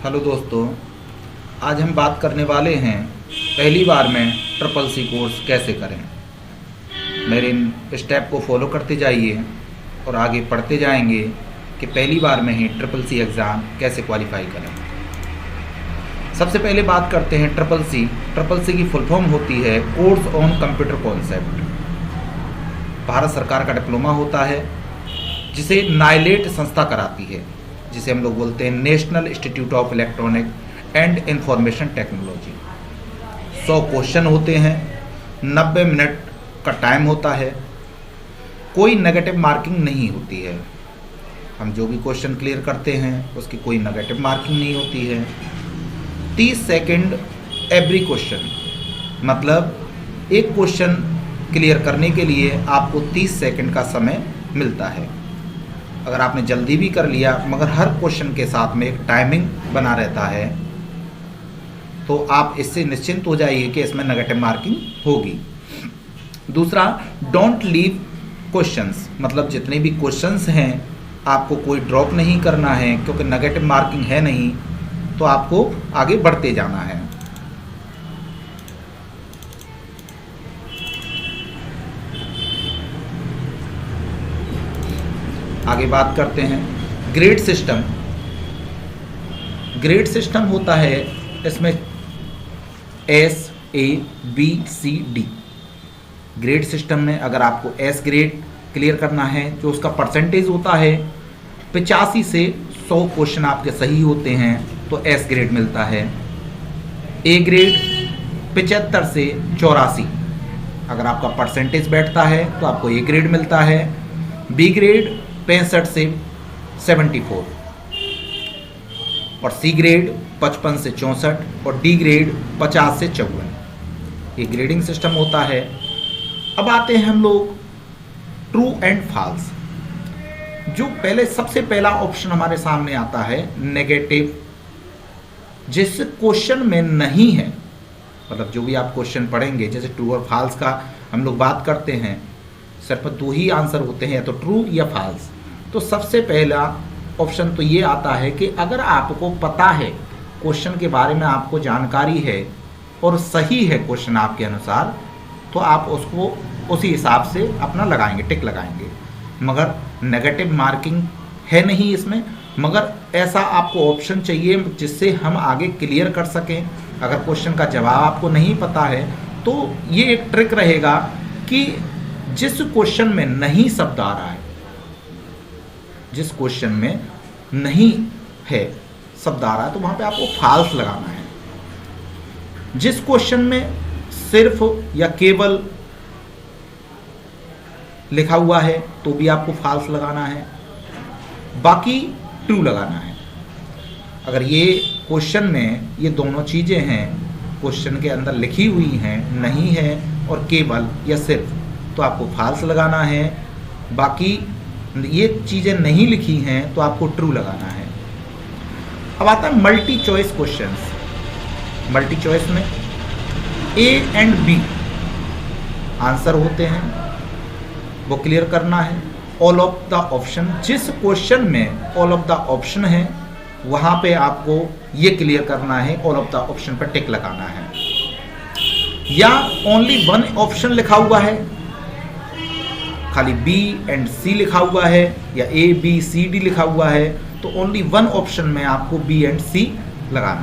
Hello दोस्तों, आज हम बात करने वाले हैं पहली बार में ट्रिपल सी कोर्स कैसे करें। मेरे इन स्टेप को फॉलो करते जाइए और आगे पढ़ते जाएंगे कि पहली बार में ही ट्रिपल सी एग्ज़ाम कैसे क्वालिफाई करें। सबसे पहले बात करते हैं ट्रिपल सी। ट्रिपल सी की फुल फॉर्म होती है course on computer concept. Bharat सरकार का डिप्लोमा होता है जिसे नाइलेट संस्था कराती है, जिसे हम लोग बोलते हैं national institute of electronic and information technology. 100 question होते हैं, 90 मिनट का टाइम होता है, कोई नेगेटिव मार्किंग नहीं होती है। हम जो भी क्वेश्चन क्लियर करते हैं उसकी कोई नेगेटिव मार्किंग नहीं होती है। 30 सेकंड एवरी क्वेश्चन, मतलब एक क्वेश्चन क्लियर करने के लिए आपको 30 सेकंड का समय मिलता है। अगर आपने जल्दी भी कर लिया मगर हर क्वेश्चन के साथ में एक टाइमिंग बना रहता है तो आप इससे निश्चिंत हो जाइए कि इसमें नेगेटिव मार्किंग होगी। दूसरा, डोंट लीव क्वेश्चंस, मतलब जितने भी क्वेश्चंस हैं आपको कोई ड्रॉप नहीं करना है, क्योंकि नेगेटिव मार्किंग है नहीं तो आपको आगे बढ़ते जाना है। आगे बात करते हैं ग्रेड सिस्टम। ग्रेड सिस्टम होता है इसमें S, A, B, C, D। Grade system में अगर आपको S ग्रेड क्लियर करना है, जो उसका परसेंटेज होता है 85 से 100 क्वेश्चन आपके सही होते हैं तो S ग्रेड मिलता है। A ग्रेड 75 से 84, अगर आपका परसेंटेज बैठता है तो आपको A ग्रेड मिलता है। B ग्रेड 65 से 74 और C ग्रेड 55 से 64 और D ग्रेड 50 से 54। ये ग्रेडिंग सिस्टम होता है। अब आते हैं हम लोग ट्रू एंड फॉल्स। जो पहले सबसे पहला ऑप्शन हमारे सामने आता है नेगेटिव, जिस क्वेश्चन में नहीं है, मतलब जो भी आप क्वेश्चन पढ़ेंगे जैसे ट्रू और फॉल्स का हम लोग बात करते हैं, सिर्फ 2 ही आंसर होते हैं, या तो ट्रू या फॉल्स। तो सबसे पहला ऑप्शन तो ये आता है कि अगर आपको पता है क्वेश्चन के बारे में, आपको जानकारी है और सही है क्वेश्चन आपके अनुसार, तो आप उसको उसी हिसाब से अपना लगाएंगे, टिक लगाएंगे। मगर नेगेटिव मार्किंग है नहीं इसमें, मगर ऐसा आपको ऑप्शन चाहिए जिससे हम आगे क्लियर कर सकें। अगर क्वेश्चन का जवाब आपको नहीं पता है तो ये एक ट्रिक रहेगा कि जिस क्वेश्चन में नहीं शब्द आ रहा है, जिस क्वेश्चन में नहीं है शब्द आ रहा है तो वहां पे आपको फॉल्स लगाना है। जिस क्वेश्चन में सिर्फ या केवल लिखा हुआ है तो भी आपको फॉल्स लगाना है, बाकी ट्रू लगाना है। अगर ये क्वेश्चन में ये दोनों चीजें हैं, क्वेश्चन के अंदर लिखी हुई हैं, नहीं है और केवल या सिर्फ, तो आपको फॉल्स लगाना है। बाकी ये चीज़ें नहीं लिखी हैं तो आपको ट्रू लगाना है। अब आता है multi choice questions. Multi choice में A एंड B आंसर होते हैं, वो क्लियर करना है। ऑल ऑफ द ऑप्शन, जिस क्वेश्चन में ऑल ऑफ द ऑप्शन है वहां पे आपको ये क्लियर करना है, ऑल ऑफ द ऑप्शन पर टिक लगाना है। या ओनली वन ऑप्शन लिखा हुआ है, खाली B एंड C लिखा हुआ है, या A, B, C, D लिखा हुआ है, तो ओनली वन ऑप्शन में आपको B एंड C लगाना है।